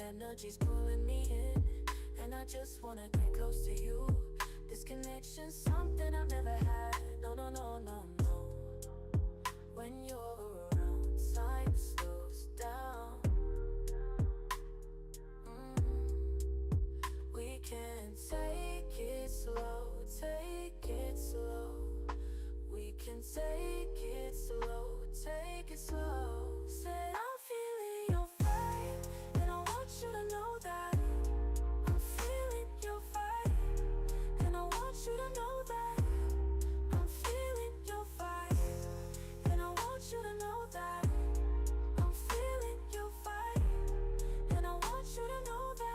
energy's pulling me in, and I just wanna get close to you. This connection's something I've never had. No, no, no, no, no. When you're around, time slows down. We can take it slow, take it slow. We can take it slow, take it slow. Said I'm feeling your vibe, and I want you to know that I'm feeling your vibe, and I want you to know that I'm feeling your vibe, and I want you to know that I'm feeling your vibe, and I want you to know that.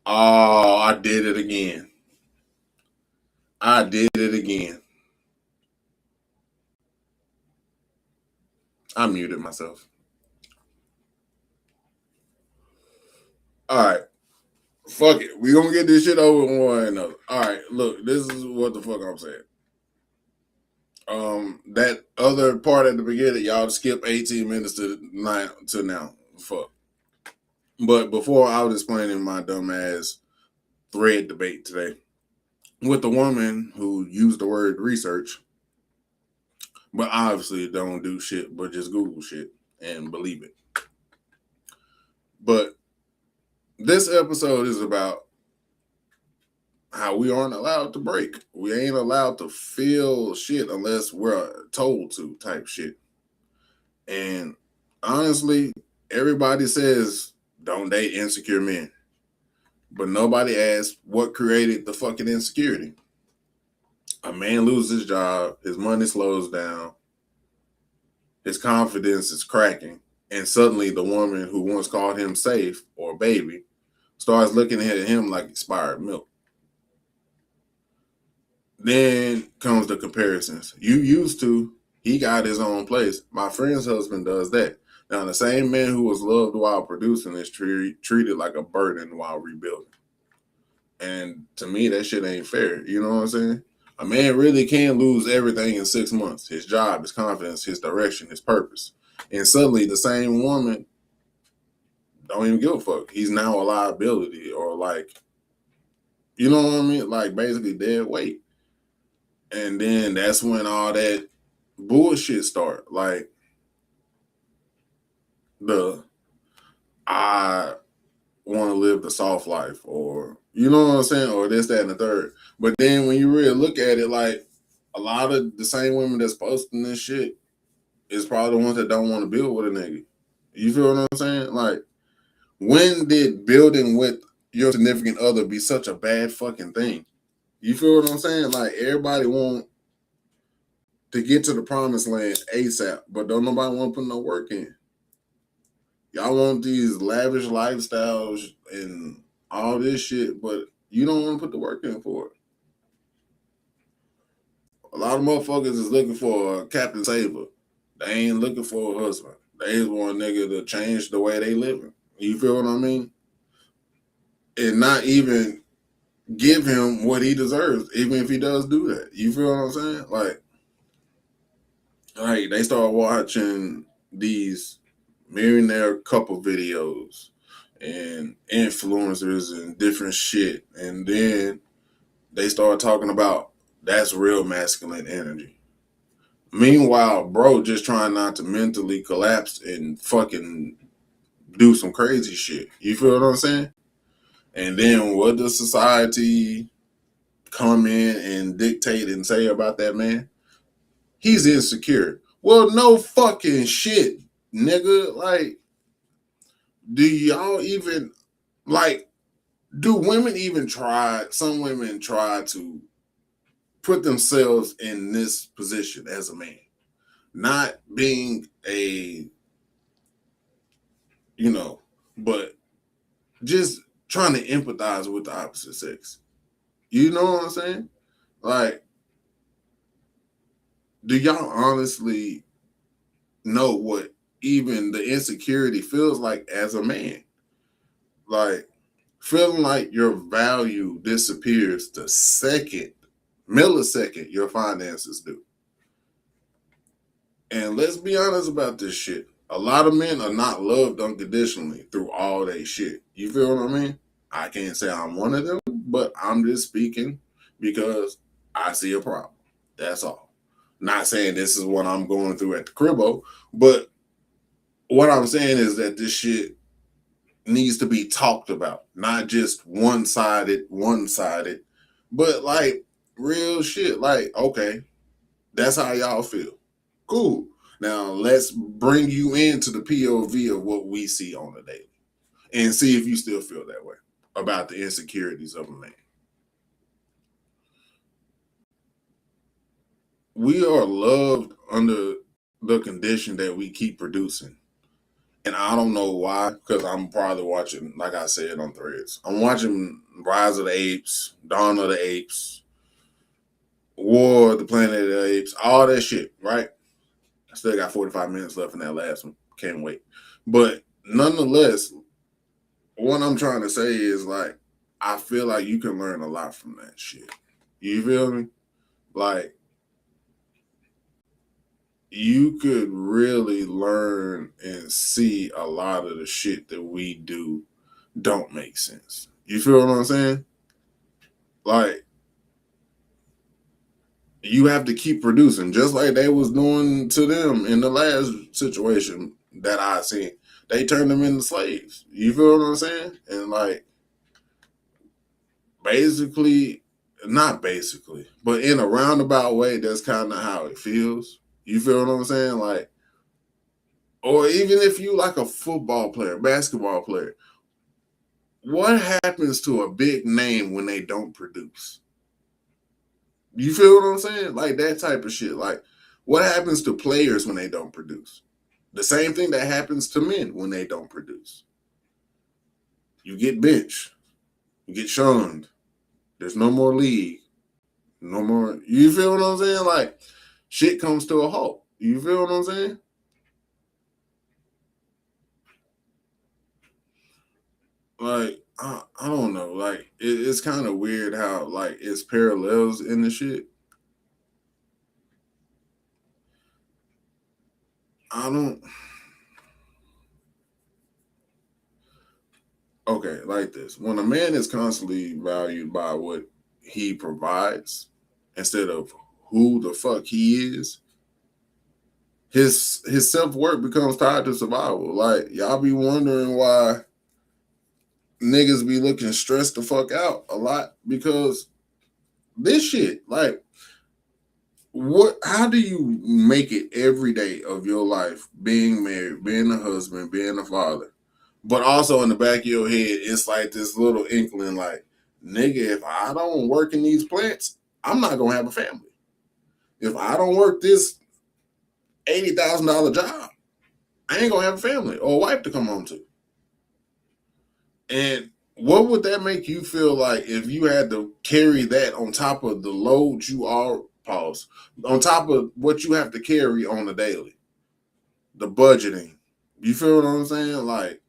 Oh, I did it again. I did it again. I muted myself. All right. Fuck it. We gonna get this shit over with one way or another. All right. Look, this is what the fuck I'm saying. That other part at the beginning, y'all skip 18 minutes to now. Fuck. But before I was explaining my dumb ass thread debate today with the woman who used the word research, but obviously don't do shit but just Google shit and believe it. But this episode is about how we aren't allowed to break. We ain't allowed to feel shit unless we're told to, type shit. And honestly, everybody says don't date insecure men. But nobody asks what created the fucking insecurity. A man loses his job, his money slows down, his confidence is cracking, and suddenly the woman who once called him safe or baby starts looking at him like expired milk. Then comes the comparisons. You used to, he got his own place. My friend's husband does that. Now, the same man who was loved while producing is treated like a burden while rebuilding. And to me, that shit ain't fair. You know what I'm saying? A man really can lose everything in 6 months: his job, his confidence, his direction, his purpose. And suddenly the same woman don't even give a fuck. He's now a liability, or like, you know what I mean? Like basically dead weight. And then that's when all that bullshit start. Like the I want to live the soft life, or you know what I'm saying, or this, that, and the third. But then when you really look at it, like a lot of the same women that's posting this shit is probably the ones that don't want to build with a nigga. You feel what I'm saying? Like, when did building with your significant other be such a bad fucking thing? You feel what I'm saying? Like, everybody want to get to the promised land ASAP, but don't nobody want to put no work in. Y'all want these lavish lifestyles and all this shit, but you don't want to put the work in for it. A lot of motherfuckers is looking for a Captain Saver. They ain't looking for a husband. They just want a nigga to change the way they living. You feel what I mean? And not even give him what he deserves, even if he does do that. You feel what I'm saying? Like they start watching these millionaire couple videos and influencers and different shit, and then they start talking about that's real masculine energy. Meanwhile, bro, just trying not to mentally collapse and fucking do some crazy shit. You feel what I'm saying? And then what does society come in and dictate and say about that man? He's insecure. Well, no fucking shit, nigga. Like, do y'all even like? Do women even try? Some women try to put themselves in this position as a man, not being a, you know, but just trying to empathize with the opposite sex. You know what I'm saying? Like, do y'all honestly know what even the insecurity feels like as a man? Like, feeling like your value disappears the second, millisecond, your finances do. And let's be honest about this shit. A lot of men are not loved unconditionally through all that shit. You feel what I mean? I can't say I'm one of them, but I'm just speaking because I see a problem. That's all. Not saying this is what I'm going through at the cribbo, but what I'm saying is that this shit needs to be talked about, not just one sided, but like real shit. Like, okay, that's how y'all feel. Cool. Now let's bring you into the POV of what we see on the daily and see if you still feel that way about the insecurities of a man. We are loved under the condition that we keep producing. And I don't know why, because I'm probably watching, like I said on Threads, I'm watching Rise of the Apes, Dawn of the Apes, War of the Planet of the Apes, all that shit, right? I still got 45 minutes left in that last one. Can't wait. But nonetheless, what I'm trying to say is like, I feel like you can learn a lot from that shit. You feel me? Like, you could really learn and see a lot of the shit that we do don't make sense. You feel what I'm saying? Like, you have to keep producing, just like they was doing to them in the last situation that I seen. They turned them into slaves. You feel what I'm saying? And like, basically, not basically, but in a roundabout way, that's kind of how it feels. You feel what I'm saying? Like, or even if you like a football player, basketball player, what happens to a big name when they don't produce? You feel what I'm saying? Like that type of shit. Like, what happens to players when they don't produce? The same thing that happens to men when they don't produce. You get benched. You get shunned. There's no more league. No more. You feel what I'm saying? Like, shit comes to a halt. You feel what I'm saying? Like, I don't know. Like, it's kind of weird how, like, it's parallels in the shit. I don't. Okay, like this. When a man is constantly valued by what he provides instead of who the fuck he is, his self-worth becomes tied to survival. Like, y'all be wondering why niggas be looking stressed the fuck out a lot because this shit, like, what, how do you make it every day of your life being married, being a husband, being a father? But also in the back of your head, it's like this little inkling, like, nigga, if I don't work in these plants, I'm not gonna have a family. If I don't work this $80,000 job, I ain't gonna have a family or a wife to come home to. And what would that make you feel like if you had to carry that on top of the load you are pause, on top of what you have to carry on the daily, the budgeting? You feel what I'm saying? Like,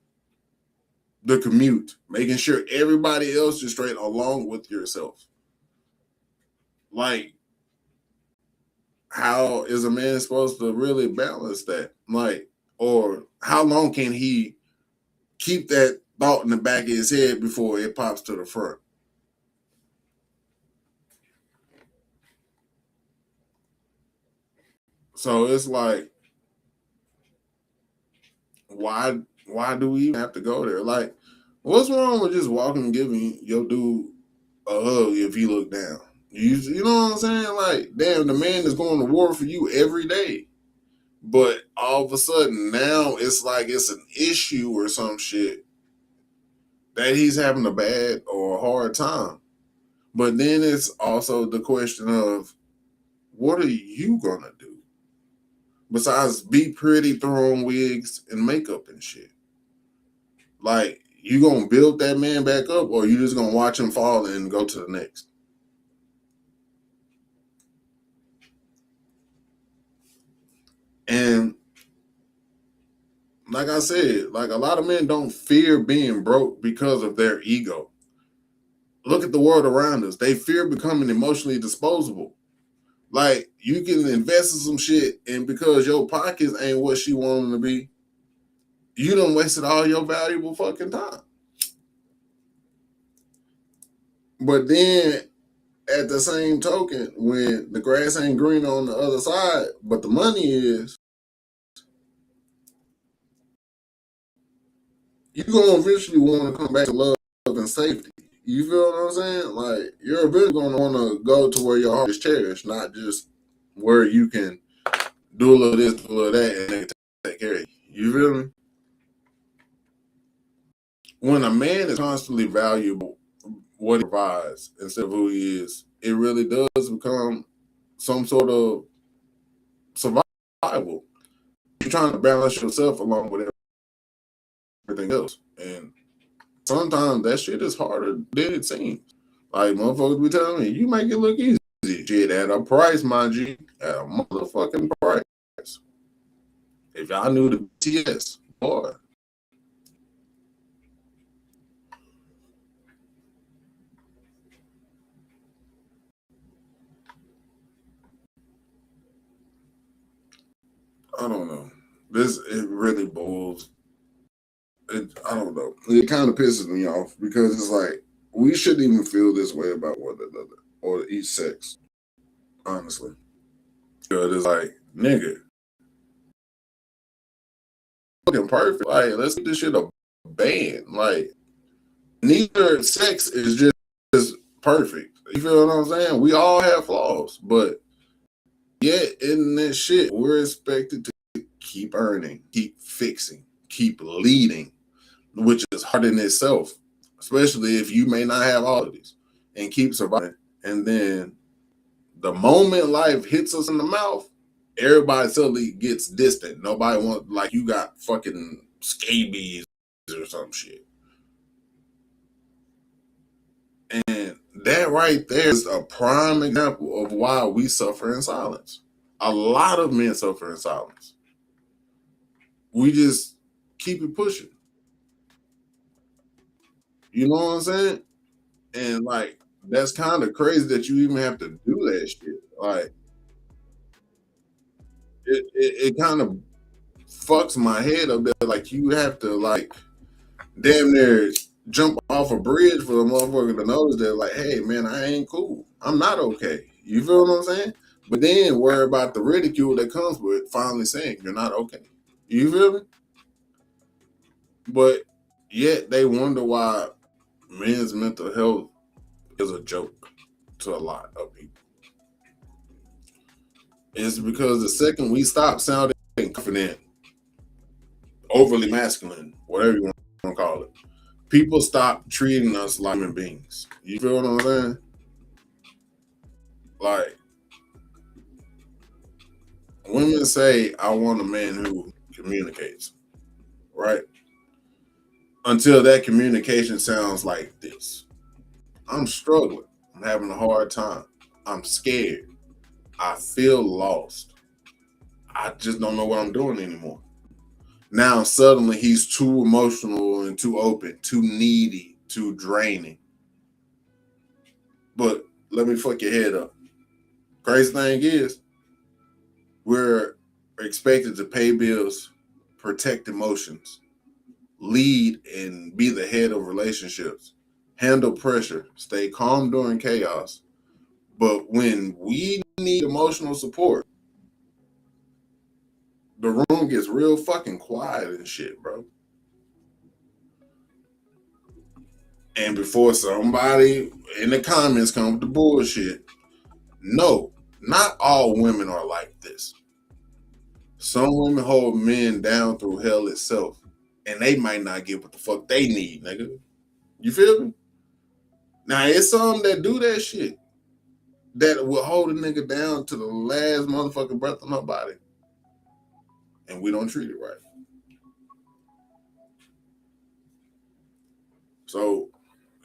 the commute, making sure everybody else is straight along with yourself. Like, how is a man supposed to really balance that? Like, or how long can he keep that thought in the back of his head before it pops to the front? So it's like, why do we even have to go there? Like, what's wrong with just walking and giving your dude a hug if he look down? You know what I'm saying? Like, damn, the man is going to war for you every day. But all of a sudden now it's like it's an issue or some shit that he's having a bad or a hard time. But then it's also the question of, what are you gonna do besides be pretty, throw on wigs and makeup and shit? Like, you gonna build that man back up, or you just gonna watch him fall and go to the next? And like I said, like, a lot of men don't fear being broke because of their ego. Look at the world around us. They fear becoming emotionally disposable. Like, you can invest in some shit, and because your pockets ain't what she want them to be, you done wasted all your valuable fucking time. But then at the same token, when the grass ain't green on the other side, but the money is, you gonna eventually want to come back to love and safety. You feel what I'm saying? Like, you're eventually gonna want to go to where your heart is cherished, not just where you can do a little this, do a little that, and they take care of you. You feel me? When a man is constantly valuable what he provides instead of who he is, it really does become some sort of survival. You're trying to balance yourself along with everything else. And sometimes that shit is harder than it seems. Like motherfuckers be telling me, you make it look easy. Shit at a price, my G. At a motherfucking price. If y'all knew the BTS, boy. I don't know. It really boils. I don't know. It kind of pisses me off because it's like we shouldn't even feel this way about one another or each sex. Honestly, because it's like nigga, fucking perfect. Like let's get this shit a band. Like neither sex is just perfect. You feel what I'm saying? We all have flaws, but yet in this shit, we're expected to keep earning, keep fixing, keep leading, which is hard in itself, especially if you may not have all of these, and keep surviving. And then the moment life hits us in the mouth, everybody suddenly gets distant. Nobody wants, like, you got fucking scabies or some shit. And that right there is a prime example of why we suffer in silence. A lot of men suffer in silence. We just keep it pushing. You know what I'm saying? And like that's kind of crazy that you even have to do that shit. Like it kind of fucks my head up there. Like you have to like damn near jump off a bridge for the motherfucker to notice that like, hey man, I ain't cool. I'm not okay. You feel what I'm saying? But then worry about the ridicule that comes with finally saying you're not okay. You feel me? But yet they wonder why men's mental health is a joke to a lot of people. It's because the second we stop sounding confident, overly masculine, whatever you want to call it, people stop treating us like human beings. You feel what I'm saying? Like, women say, I want a man who communicates, right? Until that communication sounds like this. I'm struggling. I'm having a hard time. I'm scared. I feel lost. I just don't know what I'm doing anymore. Now suddenly he's too emotional and too open, too needy, too draining. But let me fuck your head up. Crazy thing is, we're expected to pay bills, protect emotions, lead and be the head of relationships, handle pressure, stay calm during chaos. But when we need emotional support, the room gets real fucking quiet and shit, bro. And before somebody in the comments come with the bullshit, no, not all women are like this. Some women hold men down through hell itself, and they might not get what the fuck they need, nigga. You feel me? Now, it's some that do that shit that will hold a nigga down to the last motherfucking breath of my body, and we don't treat it right. So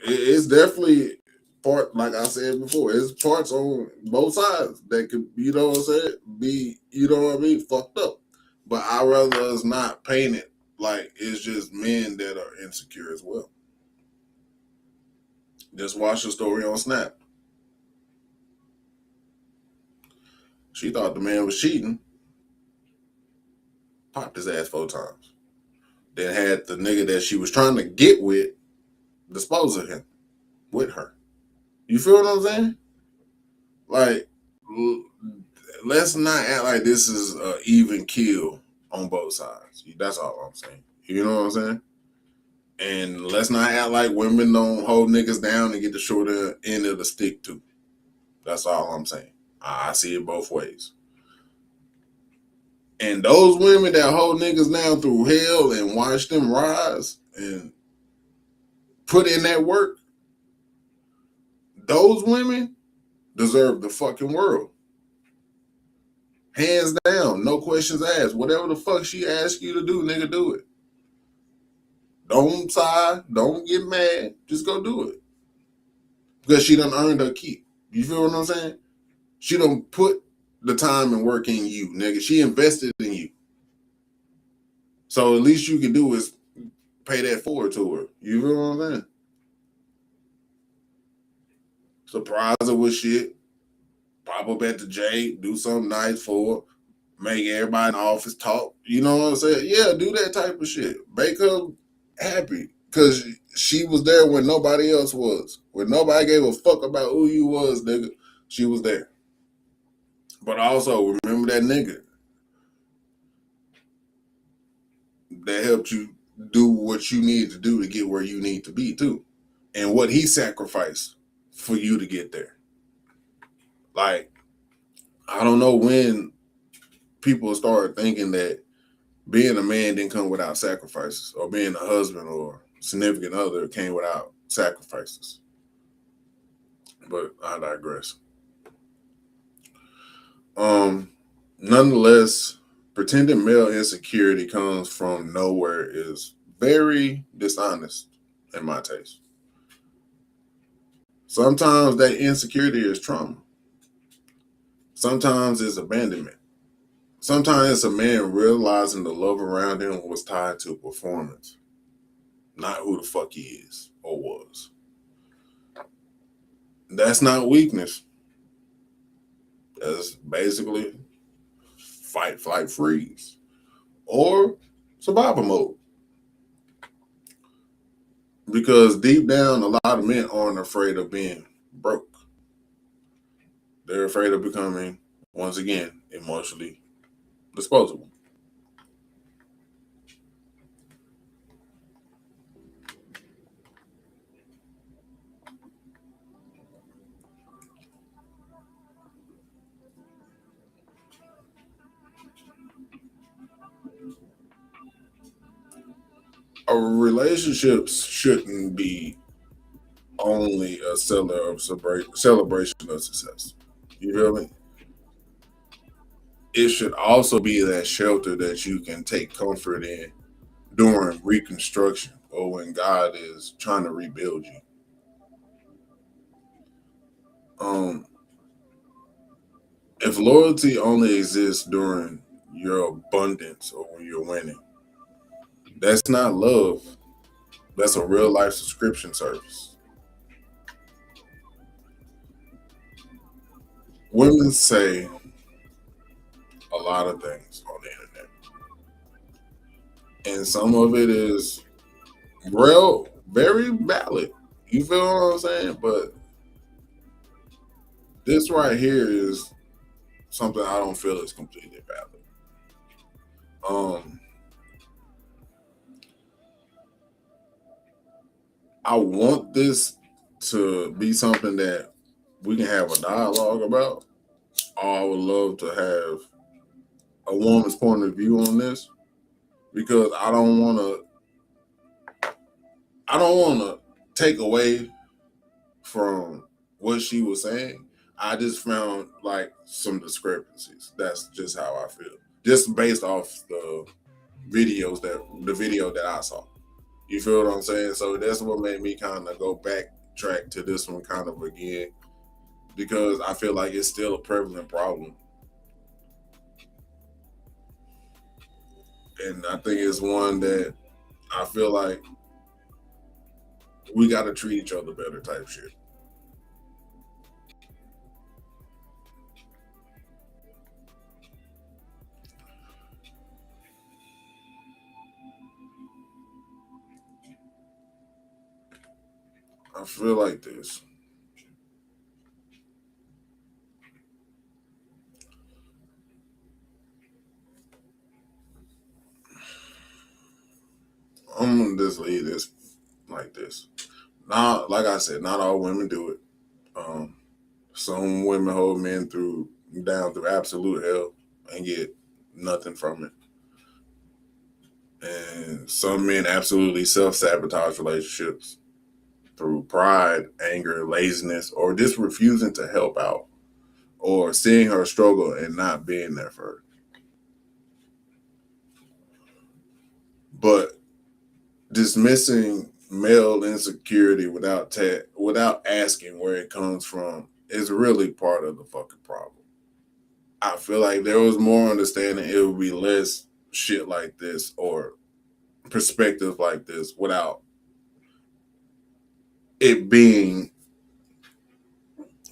it's definitely part, like I said before, it's parts on both sides that could, you know what I'm saying, be, you know what I mean, fucked up. But I rather us not paint it like it's just men that are insecure as well. Just watch the story on Snap. She thought the man was cheating, popped his ass 4 times. Then had the nigga that she was trying to get with dispose of him with her. You feel what I'm saying? Like, let's not act like this is an even kill on both sides. That's all I'm saying. You know what I'm saying? And let's not act like women don't hold niggas down and get the shorter end of the stick too. That's all I'm saying. I see it both ways. And those women that hold niggas down through hell and watch them rise and put in that work, those women deserve the fucking world. Hands down, no questions asked. Whatever the fuck she asks you to do, nigga, do it. Don't sigh. Don't get mad. Just go do it. Because she done earned her keep. You feel what I'm saying? She done put the time and work in you, nigga. She invested in you. So at least you can do is pay that forward to her. You feel what I'm saying? Surprise her with shit. Pop up at the J. Do something nice for her. Make everybody in the office talk. You know what I'm saying? Yeah, do that type of shit. Make her happy. Because she was there when nobody else was. When nobody gave a fuck about who you was, nigga. She was there. But also, remember that nigga that helped you do what you need to do to get where you need to be, too. And what he sacrificed for you to get there. Like, I don't know when people start thinking that being a man didn't come without sacrifices, or being a husband or significant other came without sacrifices. But I digress. Nonetheless, pretending male insecurity comes from nowhere is very dishonest in my taste. Sometimes that insecurity is trauma. Sometimes it's abandonment. Sometimes it's a man realizing the love around him was tied to performance, not who the fuck he is or was. That's not weakness. That's basically fight, flight, freeze, or survival mode. Because deep down, a lot of men aren't afraid of being broke. They're afraid of becoming, once again, emotionally disposable. Relationships shouldn't be only a celebration of success. You feel me? It should also be that shelter that you can take comfort in during reconstruction or when God is trying to rebuild you. Um, if loyalty only exists during your abundance or when you're winning, that's not love. That's a real life subscription service. Women say a lot of things on the internet, and some of it is real, very valid. You feel what I'm saying? But this right here is something I don't feel is completely valid. Um, I want this to be something that we can have a dialogue about. I would love to have a woman's point of view on this because I don't want to take away from what she was saying. I just found like some discrepancies. That's just how I feel. Just based off the video that I saw. You feel what I'm saying? So that's what made me kind of go backtrack to this one kind of again because I feel like it's still a prevalent problem. And I think it's one that I feel like we got to treat each other better type shit. I feel like this. I'm gonna just leave this like this. Not like I said, not all women do it. Um, some women hold men down through absolute hell and get nothing from it. And some men absolutely self sabotage relationships through pride, anger, laziness, or just refusing to help out or seeing her struggle and not being there for her. But dismissing male insecurity without asking where it comes from is really part of the fucking problem. I feel like there was more understanding, it would be less shit like this or perspective like this without it being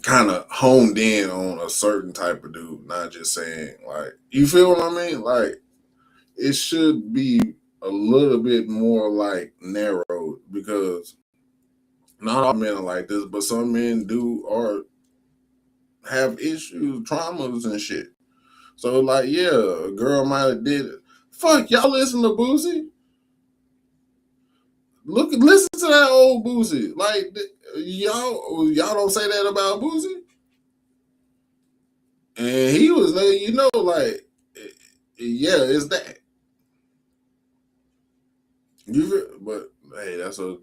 kind of honed in on a certain type of dude, not just saying, like, you feel what I mean? Like, it should be a little bit more like narrowed, because not all men are like this, but some men do or have issues, traumas and shit. So like, yeah, a girl might have did it. Fuck, y'all listen to Boosie? Listen to that old Boosie. Like, y'all don't say that about Boosie? And he was letting you know, like, yeah, it's that. But hey, that's a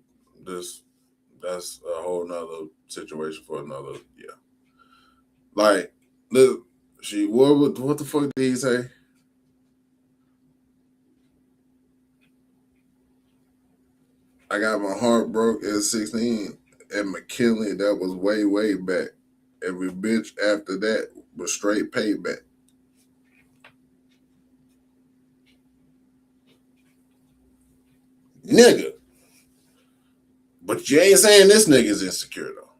whole nother situation for another. Yeah, like, look, what the fuck did he say? I got my heart broke at 16 at McKinley. That was way back. Every bitch after that was straight payback. Nigga. But you ain't saying this nigga's insecure though.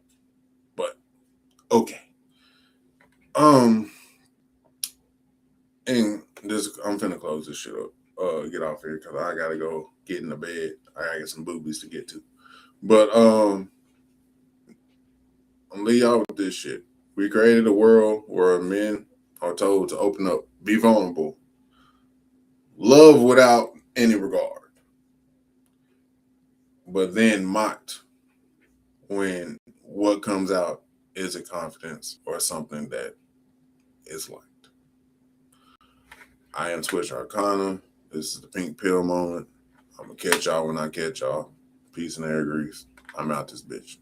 But okay. And this, I'm finna close this shit up. Get off here because I gotta go get in the bed. I gotta get some boobies to get to. But I'm gonna leave y'all with this shit. We created a world where men are told to open up, be vulnerable, love without any regard, but then mocked when what comes out is a confidence or something that is liked. I am Squish Arcana. This is the pink pill moment. I'm gonna catch y'all when I catch y'all. Peace and air grease. I'm out this bitch.